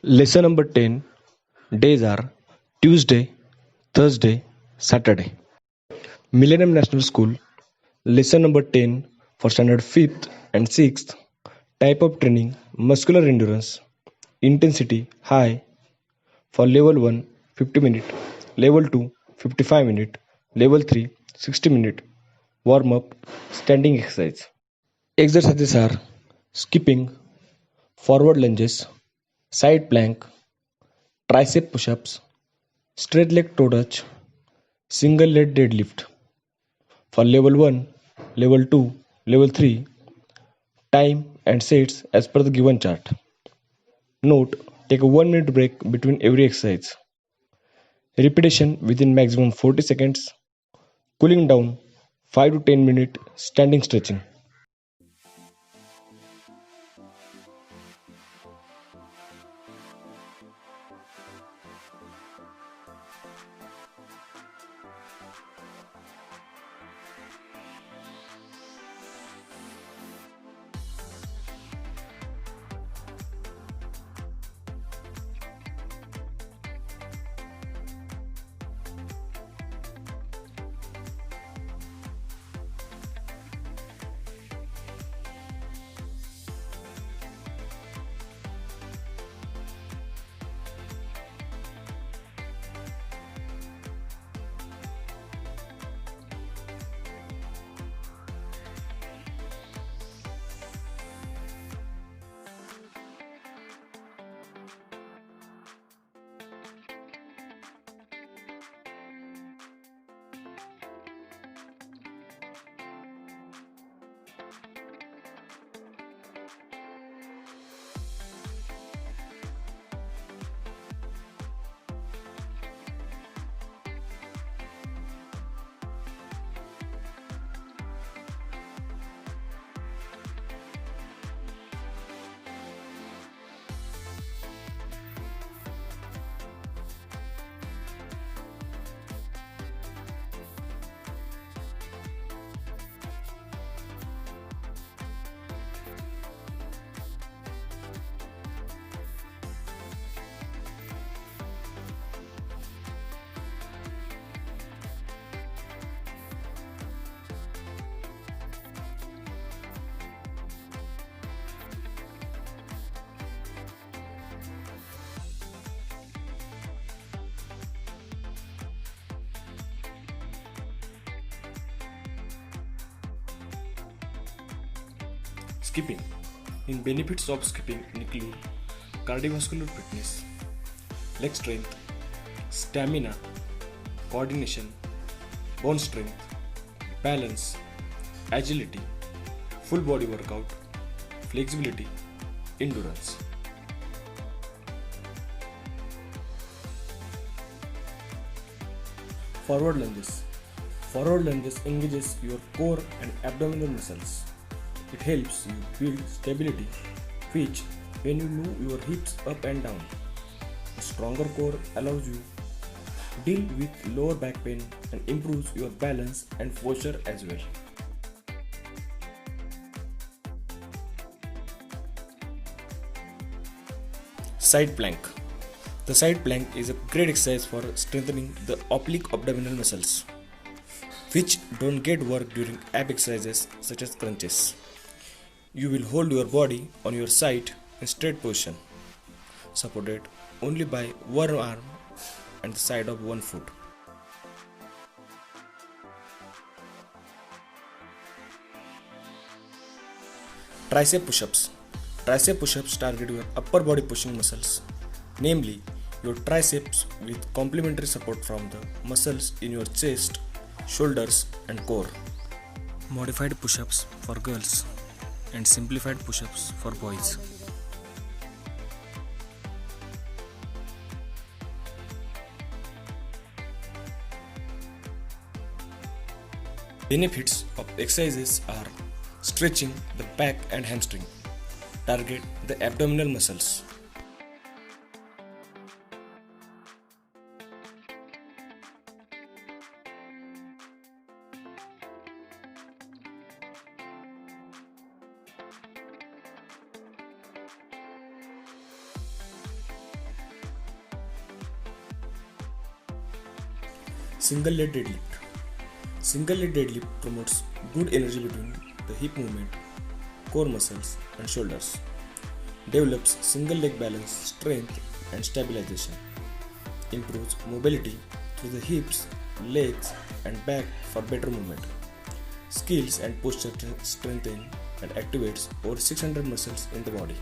Lesson number 10. Days are Tuesday, Thursday, Saturday. Millennium National School. Lesson number 10 for standard 5th and 6th. Type of training muscular endurance. Intensity high for level 1 50 minute, level 2 55 minute, level 3 60 minute. Warm up standing exercise. Exercises are skipping, forward lunges, side plank, tricep push-ups, straight leg toe touch, single leg deadlift. For level 1, level 2, level 3, time and sets as per the given chart. Note, take a 1 minute break between every exercise. Repetition within maximum 40 seconds. Cooling down 5 to 10 minute standing stretching. Skipping. In benefits of skipping include cardiovascular fitness, leg strength, stamina, coordination, bone strength, balance, agility, full body workout, flexibility, endurance. Forward lunges. Forward lunges engages your core and abdominal muscles. It helps you build stability, which when you move your hips up and down. A stronger core allows you to deal with lower back pain and improves your balance and posture as well. Side plank. The side plank is a great exercise for strengthening the oblique abdominal muscles, which don't get work during ab exercises such as crunches. You will hold your body on your side in straight position, supported only by one arm and the side of one foot. Tricep push-ups. Tricep push-ups target your upper body pushing muscles, namely your triceps, with complementary support from the muscles in your chest, shoulders and core. Modified push-ups for girls and simplified push-ups for boys. Benefits of exercises are stretching the back and hamstring. Target the abdominal muscles. Single leg deadlift. Single leg deadlift promotes good energy between the hip movement, core muscles, and shoulders. Develops single leg balance, strength, and stabilization. Improves mobility through the hips, legs, and back for better movement. Skills and posture strengthen and activates over 600 muscles in the body.